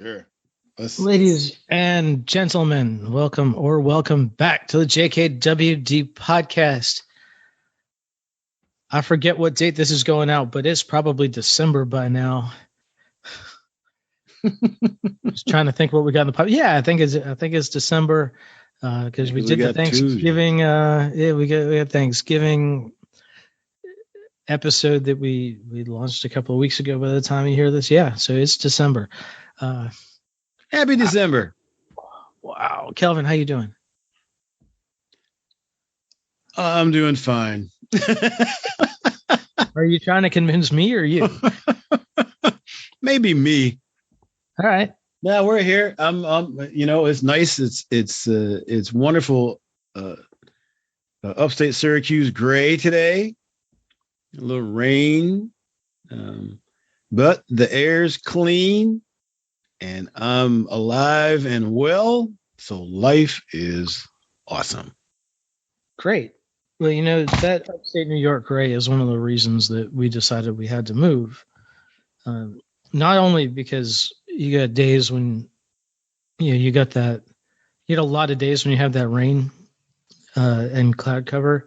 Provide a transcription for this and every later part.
Yeah. Ladies and gentlemen, welcome back to the JKWD podcast. I forget what date this is going out, but it's probably December by now. Just trying to think what we got in the pipe. Yeah, I think it's December because we did the Thanksgiving. We got Thanksgiving episode that we launched a couple of weeks ago. By the time you hear this, yeah, so it's December. Happy December. Wow, Kelvin, how you doing? I'm doing fine. Are you trying to convince me or you? Maybe me. All right. Yeah, we're here. It's nice. It's wonderful. Upstate Syracuse gray today. A little rain. But the air's clean and I'm alive and well. So life is awesome. Great. Well, that upstate New York gray is one of the reasons that we decided we had to move. Not only because you got days when, you got a lot of days when you have that rain and cloud cover,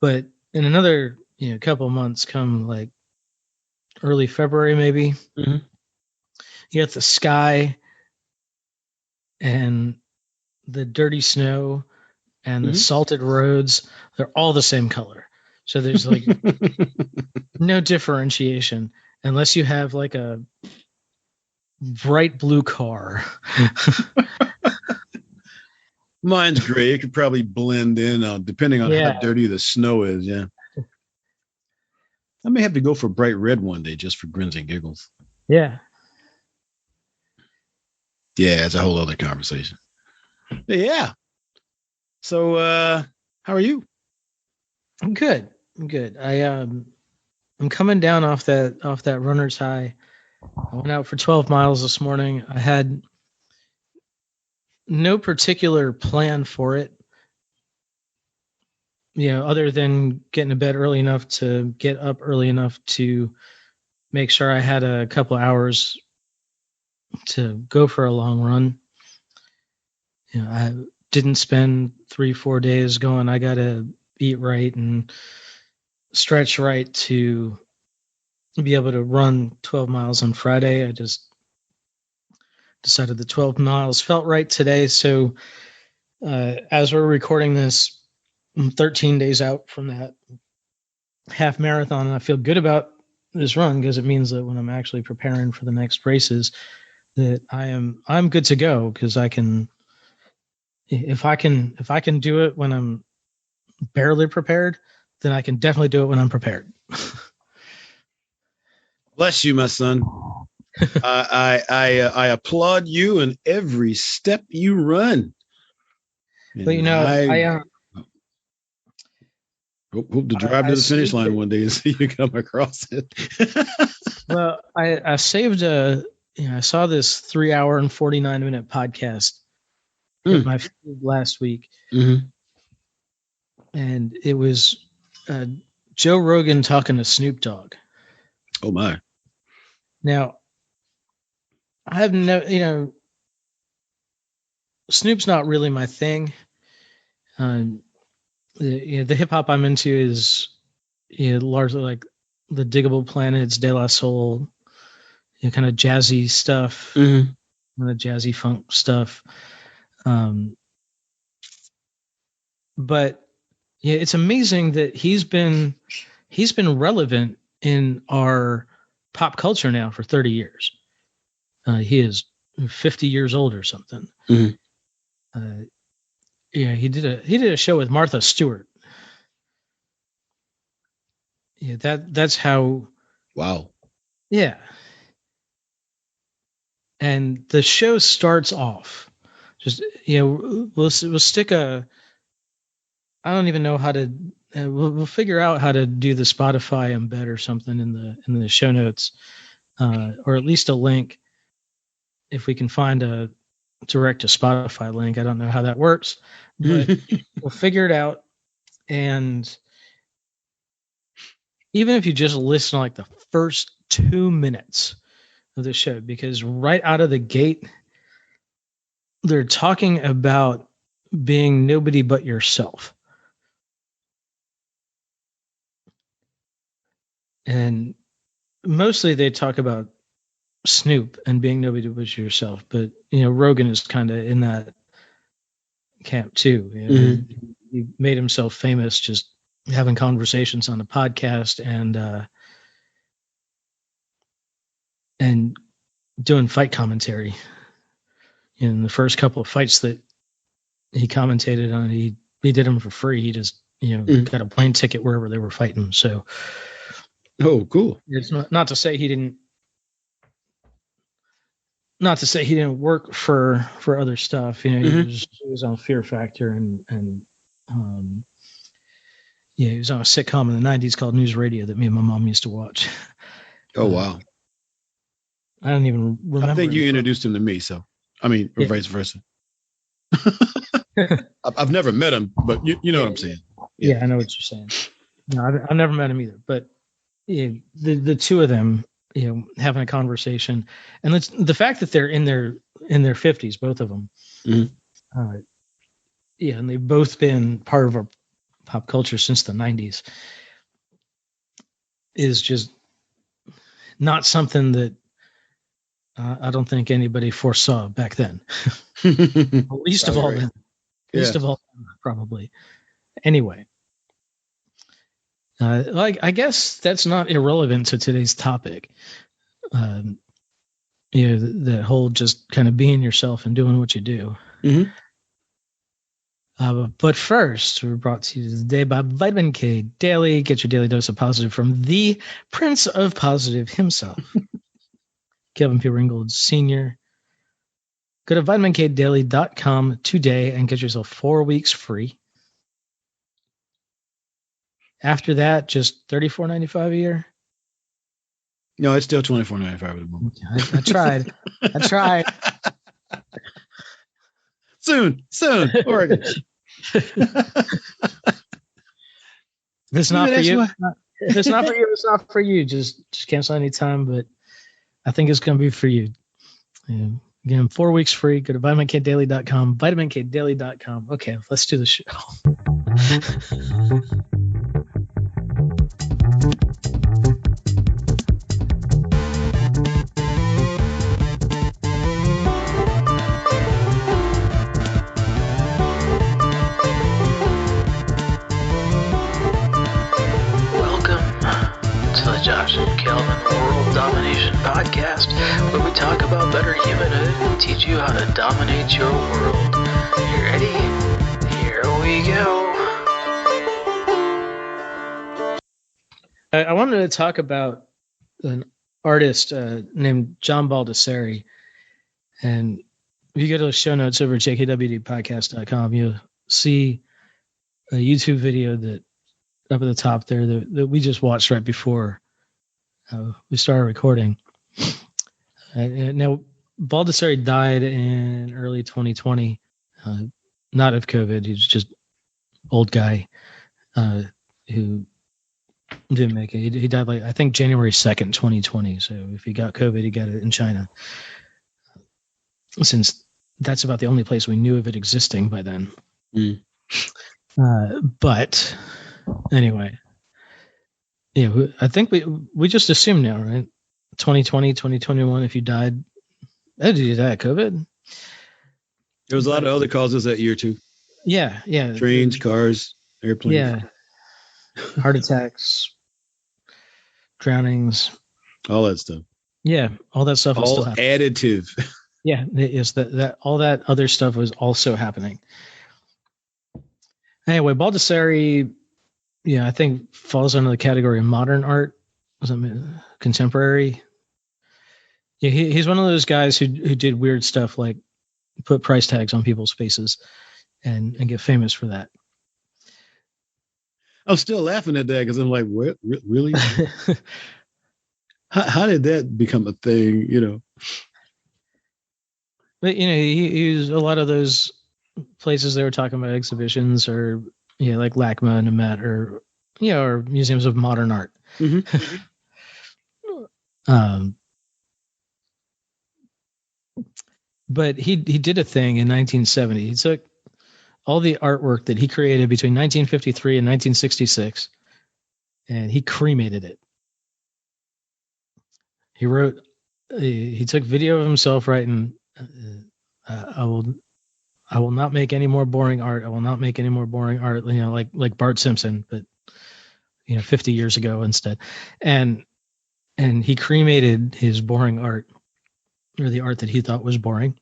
but in another, couple of months come like early February, maybe, you got the sky and the dirty snow and the salted roads. They're all the same color. So there's like no differentiation unless you have like a bright blue car. Mine's gray. It could probably blend in depending on how dirty the snow is. Yeah. I may have to go for bright red one day just for grins and giggles. Yeah. Yeah, it's a whole other conversation. But yeah. So how are you? I'm good. I'm coming down off that runner's high. I went out for 12 miles this morning. I had no particular plan for it, other than getting to bed early enough to get up early enough to make sure I had a couple hours to go for a long run. I didn't spend 3-4 days going, I got to eat right and stretch right to be able to run 12 miles on Friday. I just decided the 12 miles felt right today. So as we're recording this, I'm 13 days out from that half marathon, and I feel good about this run because it means that when I'm actually preparing for the next races, that I'm good to go, because I can, if I can do it when I'm barely prepared, then I can definitely do it when I'm prepared. Bless you, my son. I applaud you in every step you run. But I hope to drive to the finish line one day and see you come across it. Well, I saved I saw this 3-hour and 49-minute podcast hit my feed last week, and it was Joe Rogan talking to Snoop Dogg. Oh my! Now, I have Snoop's not really my thing. The hip hop I'm into is largely like the Digable Planets, De La Soul, kind of jazzy stuff, kind of jazzy funk stuff. But it's amazing that he's been relevant in our pop culture now for 30 years. He is 50 years old or something. He did a show with Martha Stewart. Yeah, that's how. Wow. Yeah. And the show starts off just we'll stick a. I don't even know how to. We'll figure out how to do the Spotify embed or something in the show notes, or at least a link if we can find a direct to Spotify link. I don't know how that works, but we'll figure it out. And even if you just listen to like the first 2 minutes of the show, because right out of the gate, they're talking about being nobody but yourself. And mostly they talk about Snoop and being nobody but yourself, but Rogan is kind of in that camp too. He made himself famous just having conversations on the podcast and doing fight commentary. In the first couple of fights that he commentated on, he did them for free. He just got a plane ticket wherever they were fighting. So, oh, cool. It's not to say he didn't. Not to say he didn't work for other stuff. He was on Fear Factor and he was on a sitcom in the 90s called News Radio that me and my mom used to watch. Oh, wow. I don't even remember. I think you introduced him to me, so or vice versa. I've never met him, but you know what I'm saying. Yeah, I know what you're saying. No, I've never met him either, but the two of them, having a conversation, and the fact that they're in their 50s, both of them, and they've both been part of our pop culture since the 90s, is just not something that I don't think anybody foresaw back then. Least of all, probably. Anyway, I guess that's not irrelevant to today's topic. The whole just kind of being yourself and doing what you do. But first, we're brought to you today by Vitamin K Daily. Get your daily dose of positive from the Prince of Positive himself, Kevin P. Ringgold Sr. Go to vitaminkdaily.com today and get yourself 4 weeks free. After that, just $34.95 a year. No, it's still $24.95 at the moment. I tried. Soon, Oregon. If it's not for you, it's not for you. Just cancel anytime. But I think it's going to be for you. Again, 4 weeks free. Go to vitaminkdaily.com. vitaminkdaily.com. Okay, let's do the show. Josh and Kelvin World Domination Podcast, where we talk about better humanhood and teach you how to dominate your world. You ready? Here we go. I wanted to talk about an artist named John Baldessari. And if you go to the show notes over at jkwdpodcast.com, you'll see a YouTube video that up at the top there that we just watched right before we started recording. Now, Baldessari died in early 2020, not of COVID. He's just old guy who didn't make it. He died I think January 2nd, 2020. So if he got COVID, he got it in China. Since that's about the only place we knew of it existing by then. But anyway, I think we just assume now, right? 2020, 2021, if you died, did you die of COVID? There was a lot of other causes that year too. Yeah. Trains, cars, airplanes. Yeah. Heart attacks, drownings. All that stuff. Yeah, all that stuff was all still happening. Additive. Yeah, yes, that all that other stuff was also happening. Anyway, Baldessari, I think falls under the category of modern art. Contemporary. Yeah, he's one of those guys who did weird stuff like put price tags on people's faces and get famous for that. I'm still laughing at that because I'm like, what? Really? how did that become a thing? But he used a lot of those places they were talking about, exhibitions or like LACMA and Met or or museums of modern art. But he did a thing in 1970. He took all the artwork that he created between 1953 and 1966, and he cremated it. He took video of himself writing, I will not make any more boring art. I will not make any more boring art, like Bart Simpson, but 50 years ago instead. And he cremated his boring art, or the art that he thought was boring.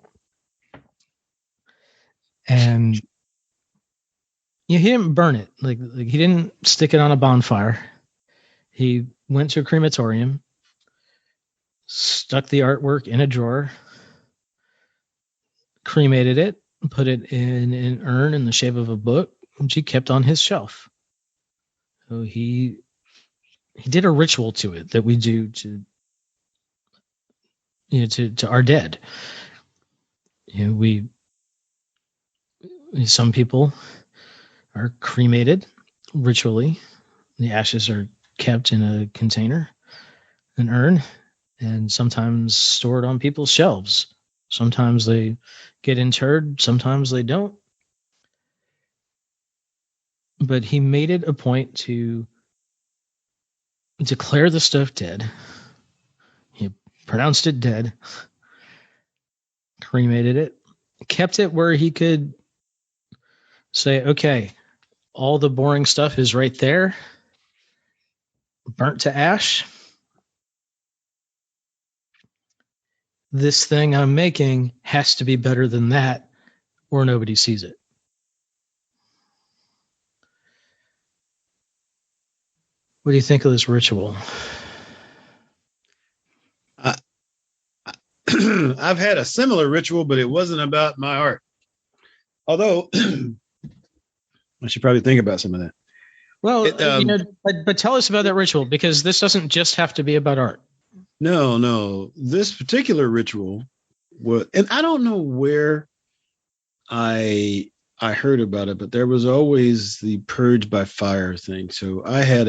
And he didn't burn it. Like he didn't stick it on a bonfire. He went to a crematorium, stuck the artwork in a drawer, cremated it, put it in an urn in the shape of a book, which he kept on his shelf. So he did a ritual to it that we do to our dead. Some people are cremated ritually. The ashes are kept in a container, an urn, and sometimes stored on people's shelves. Sometimes they get interred, sometimes they don't. But he made it a point to declare the stuff dead. He pronounced it dead, cremated it, kept it where he could say, okay, all the boring stuff is right there, burnt to ash. This thing I'm making has to be better than that, or nobody sees it. What do you think of this ritual? I've had a similar ritual, but it wasn't about my art. Although I should probably think about some of that. Well, but tell us about that ritual, because this doesn't just have to be about art. No. This particular ritual was, and I don't know where I heard about it, but there was always the purge by fire thing. So I had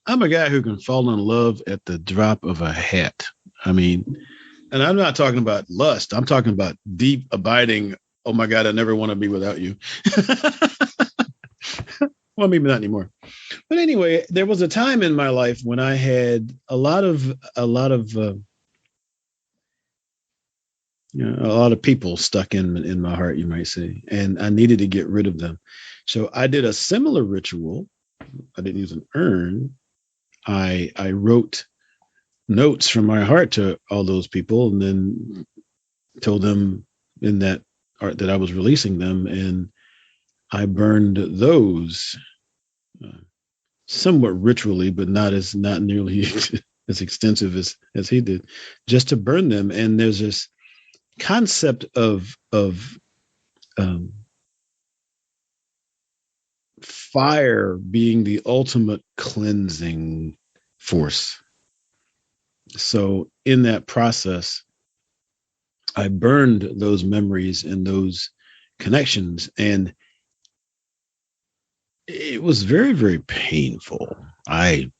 I'm a guy who can fall in love at the drop of a hat. I mean, and I'm not talking about lust. I'm talking about deep, abiding, oh my God, I never want to be without you. Well, maybe not anymore. But anyway, there was a time in my life when I had a lot of people stuck in my heart, you might say, and I needed to get rid of them. So I did a similar ritual. I didn't use an urn. I wrote notes from my heart to all those people, and then told them in that art that I was releasing them, and I burned those somewhat ritually, but not nearly as extensive as he did, just to burn them. And there's this concept of fire being the ultimate cleansing force. So in that process, I burned those memories and those connections, and it was very, very painful. I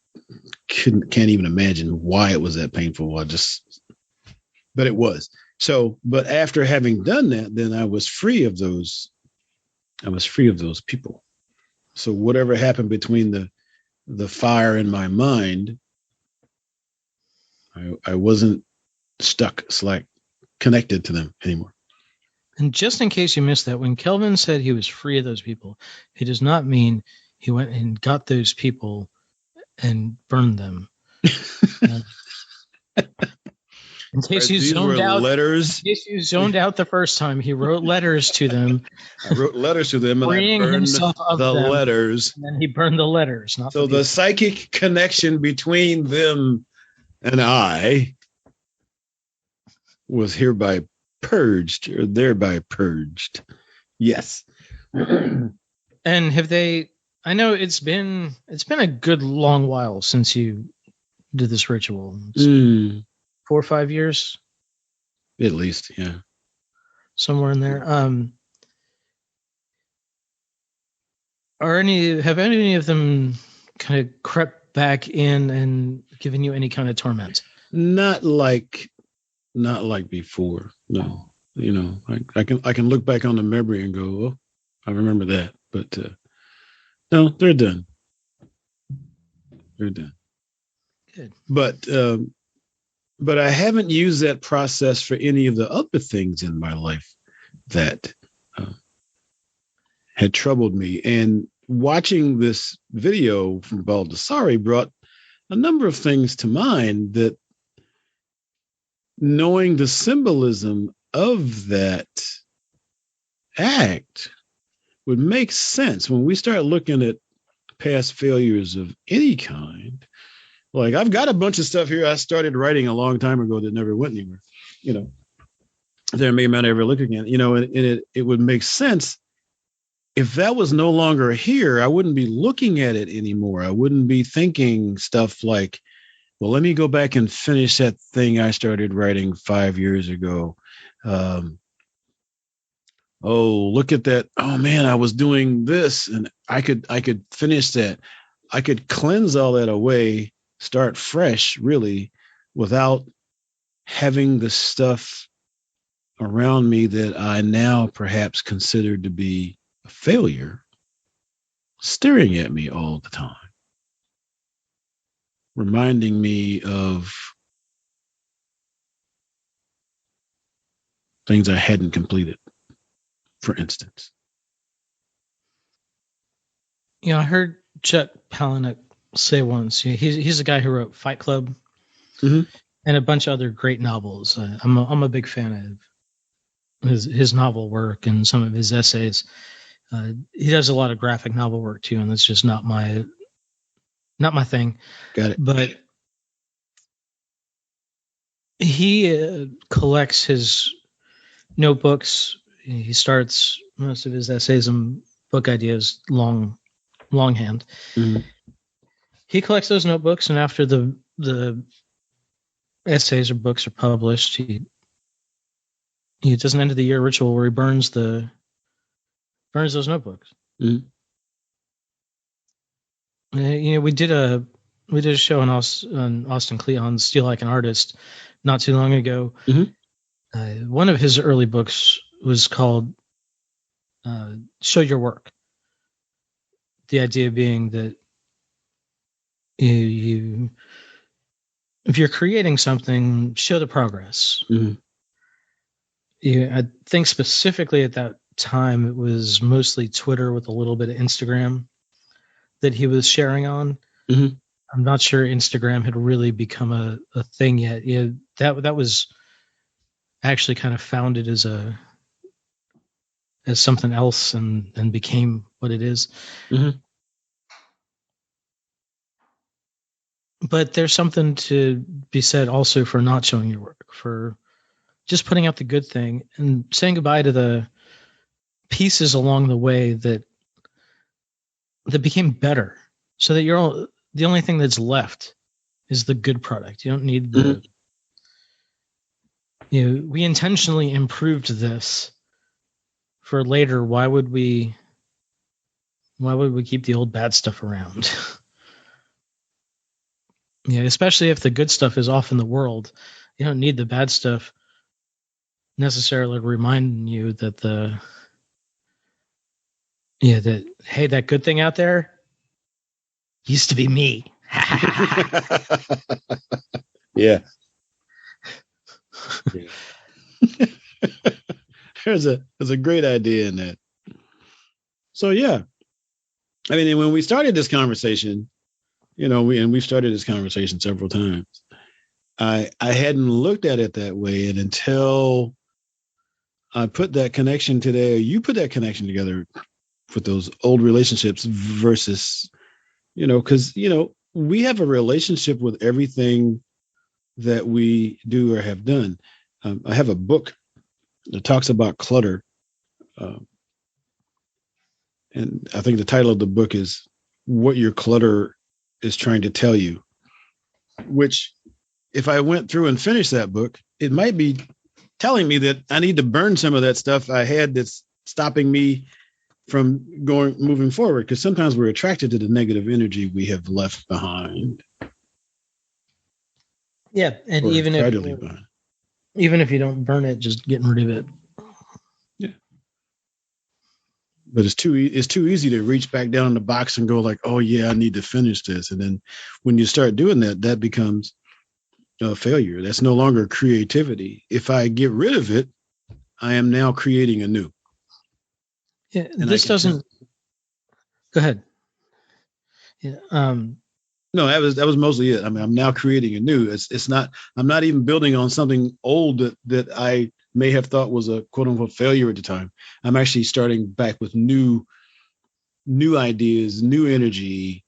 can't even imagine why it was that painful. But it was. So, but after having done that, then I was free of those people. So whatever happened between the fire in my mind, I wasn't stuck, connected to them anymore. And just in case you missed that, when Kelvin said he was free of those people, he does not mean he went and got those people and burned them. In case you zoned out, letters. In case you zoned out the first time, he wrote letters to them. I wrote letters to them, and I burned the letters. And then he burned the letters. So the psychic connection between them and I was hereby purged, or thereby purged. Yes. And have they? I know it's been a good long while since you did this ritual. 4 or 5 years, at least, yeah, somewhere in there. Have any of them kind of crept back in and giving you any kind of torment? Not like before. No, I can look back on the memory and go, oh, I remember that. But no, they're done. They're done. Good. But I haven't used that process for any of the other things in my life that had troubled me. And watching this video from Baldessari brought a number of things to mind that, knowing the symbolism of that act, would make sense when we start looking at past failures of any kind. Like, I've got a bunch of stuff here I started writing a long time ago that never went anywhere. There may not ever look again. And it would make sense if that was no longer here. I wouldn't be looking at it anymore. I wouldn't be thinking stuff like, well, let me go back and finish that thing I started writing 5 years ago. Oh, look at that. Oh man, I was doing this and I could finish that. I could cleanse all that away, start fresh, really, without having the stuff around me that I now perhaps consider to be a failure staring at me all the time, reminding me of things I hadn't completed, for instance. I heard Chuck Palahniuk say once, he's the guy who wrote Fight Club Mm-hmm. and a bunch of other great novels. I'm a big fan of his novel work and some of his essays. He does a lot of graphic novel work too, and that's just not my thing. Got it. But he collects his notebooks. He starts most of his essays and book ideas longhand. Mm-hmm. He collects those notebooks, and after the essays or books are published, he does an end of the year ritual where he burns those notebooks. Mm-hmm. We did a show on Austin Kleon, Steal Like an Artist, not too long ago. Mm-hmm. One of his early books was called Show Your Work. The idea being that you if you're creating something, show the progress. Mm-hmm. I think specifically at that time, it was mostly Twitter with a little bit of Instagram that he was sharing on. Mm-hmm. I'm not sure Instagram had really become a thing yet. That was actually kind of founded as something else and became what it is. Mm-hmm. But there's something to be said also for not showing your work, for just putting out the good thing and saying goodbye to the pieces along the way that became better, so that the only thing that's left is the good product. You don't need the we intentionally improved this for later. Why would we keep the old bad stuff around? Especially if the good stuff is off in the world. You don't need the bad stuff necessarily reminding you that hey, that good thing out there used to be me. Yeah. There's a great idea in that. So yeah, I mean, when we started this conversation, we've started this conversation several times. I hadn't looked at it that way, and until I put that connection today, or you put that connection together with those old relationships versus, because we have a relationship with everything that we do or have done. I have a book that talks about clutter. And I think the title of the book is What Your Clutter is Trying to Tell You, which, if I went through and finished that book, it might be telling me that I need to burn some of that stuff I had that's stopping me from moving forward, because sometimes we're attracted to the negative energy we have left behind. Yeah, and or try to leave behind. Even if you don't burn it, just getting rid of it. Yeah. But it's too easy to reach back down in the box and go like, oh yeah, I need to finish this. And then when you start doing that, that becomes a failure. That's no longer creativity. If I get rid of it, I am now creating anew. Yeah, and this doesn't. Go ahead. Yeah. No, that was mostly it. I mean, I'm now creating anew. It's not. I'm not even building on something old that I may have thought was a quote unquote failure at the time. I'm actually starting back with new ideas, new energy,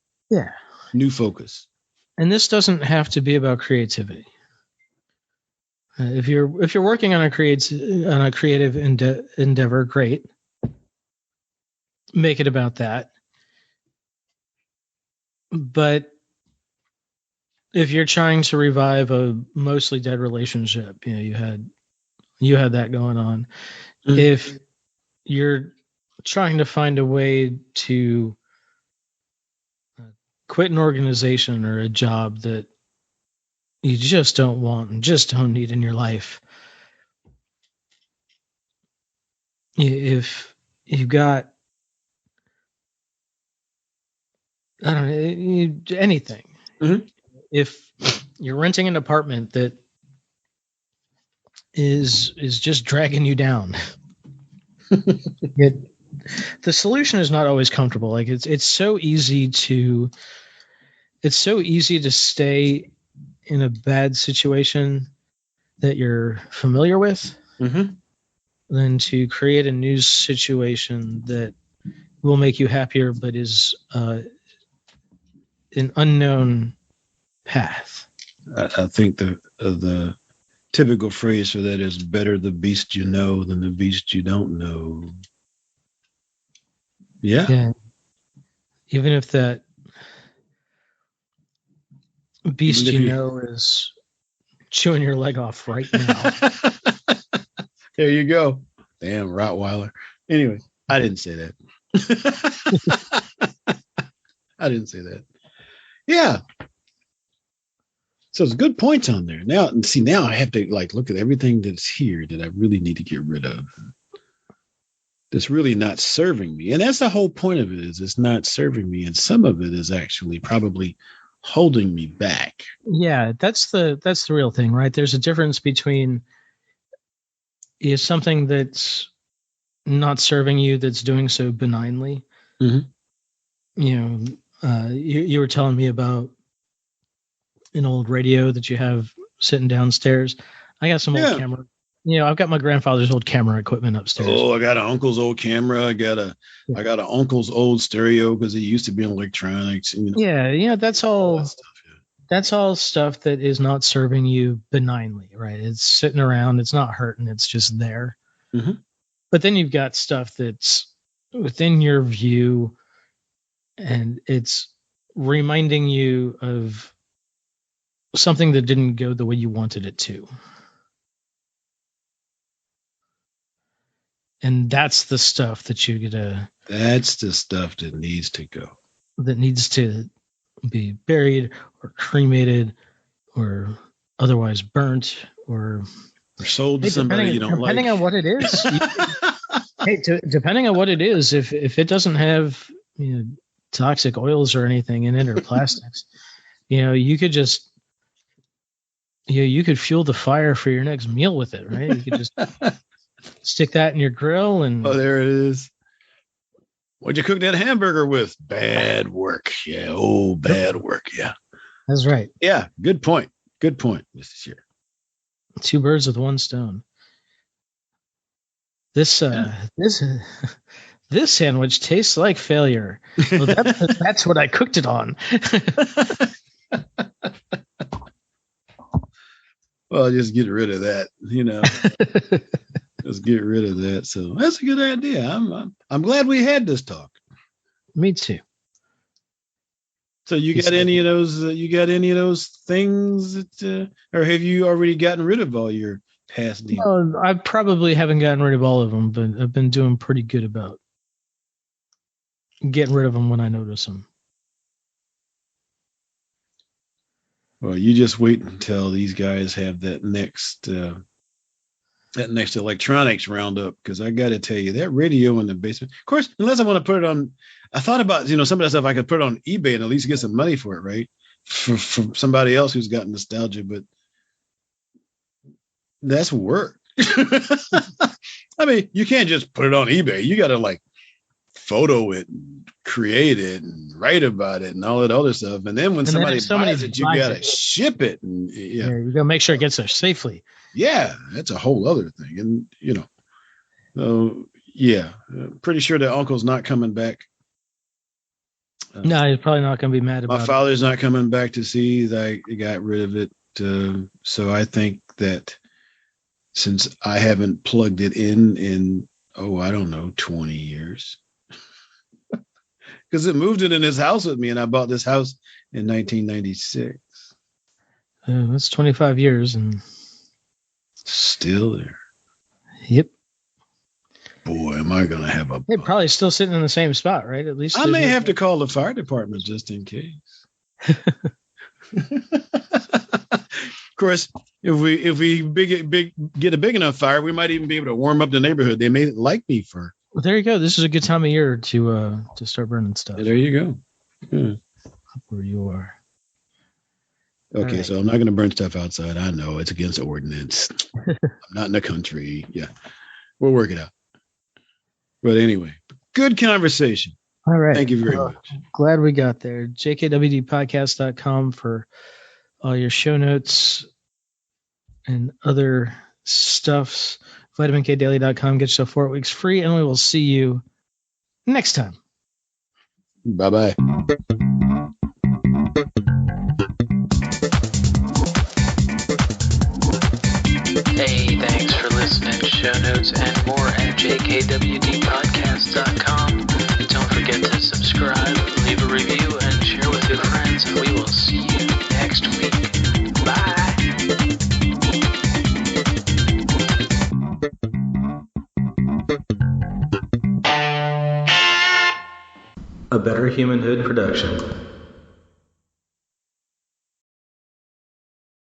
new focus. And this doesn't have to be about creativity. If you're working on a creative endeavor, great. Make it about that. But if you're trying to revive a mostly dead relationship, you had that going on. Mm-hmm. If you're trying to find a way to quit an organization or a job that you just don't want and just don't need in your life, if you've got, I don't know, anything. Mm-hmm. If you're renting an apartment that is just dragging you down, the solution is not always comfortable. Like it's so easy to stay in a bad situation that you're familiar with, mm-hmm. than to create a new situation that will make you happier, but is an unknown path. I think the typical phrase for that is better the beast you know than the beast you don't know. Yeah. Even if that beast you know is chewing your leg off right now. There you go. Damn Rottweiler. Anyway, I didn't say that. I didn't say that. Yeah. So it's good points on there. Now I have to look at everything that's here that I really need to get rid of. That's really not serving me. And that's the whole point of it, is it's not serving me. And some of it is actually probably holding me back. Yeah, that's the real thing, right? There's a difference between something that's not serving you, that's doing so benignly. Mm-hmm. You were telling me about an old radio that you have sitting downstairs. I got some old camera. I've got my grandfather's old camera equipment upstairs. Oh, I got an uncle's old camera. I got an uncle's old stereo because he used to be in electronics. Yeah, that's all. That's all stuff that is not serving you benignly, right? It's sitting around. It's not hurting. It's just there. Mm-hmm. But then you've got stuff that's within your view, and it's reminding you of something that didn't go the way you wanted it to. And that's the stuff that that's the stuff that needs to go. That needs to be buried or cremated or otherwise burnt or sold to somebody you don't like. Depending on what it is. Depending on what it is, if it doesn't have toxic oils or anything in it or plastics, you could just you could fuel the fire for your next meal with it, right? You could just stick that in your grill and there it is. What'd you cook that hamburger with? Bad work. Yeah. Oh, bad work. Yeah. That's right. Yeah. Good point. Good point, Mr. Shear. Two birds with one stone. This sandwich tastes like failure. Well, that's what I cooked it on. Well, just get rid of that, Just get rid of that. So that's a good idea. I'm glad we had this talk. Me too. So you got any of those? You got any of those things that, or have you already gotten rid of all your past demons? Well, I probably haven't gotten rid of all of them, but I've been doing pretty good about getting rid of them when I notice them. Well, you just wait until these guys have that next electronics roundup, because I got to tell you, that radio in the basement, of course, unless I want to put it on, I thought about, some of that stuff I could put it on eBay and at least get some money for it, right? For somebody else who's got nostalgia, but that's work. I mean, you can't just put it on eBay. You got to like photo it, and create it, and write about it, and all that other stuff. And then when somebody buys it, you got to ship it. And yeah, you got to make sure it gets there safely. Yeah, that's a whole other thing. And, pretty sure that uncle's not coming back. No, he's probably not going to be mad about it. My father's not coming back to see that I got rid of it. So I think that since I haven't plugged it in, 20 years, because it moved it in his house with me, and I bought this house in 1996. That's 25 years and still there. Yep. Boy, am I going to have a... They're probably still sitting in the same spot, right? At least I may have to call the fire department just in case. Of course, if we get a big enough fire, we might even be able to warm up the neighborhood. They may like me for... Well, there you go. This is a good time of year to start burning stuff. Yeah, there you go. Yeah. Up where you are. Okay, right. So I'm not going to burn stuff outside. I know it's against ordinance. I'm not in the country. Yeah, we'll work it out. But anyway, good conversation. All right. Thank you very much. Glad we got there. jkwdpodcast.com for all your show notes and other stuffs. vitaminkdaily.com. Get yourself 4 weeks free, and we will see you next time. Bye-bye. Hey, thanks for listening. Show notes and more at jkwdpodcast.com. Don't forget to subscribe, leave a review, and share with your friends, and we will see you next week. Bye. A Better Humanhood production.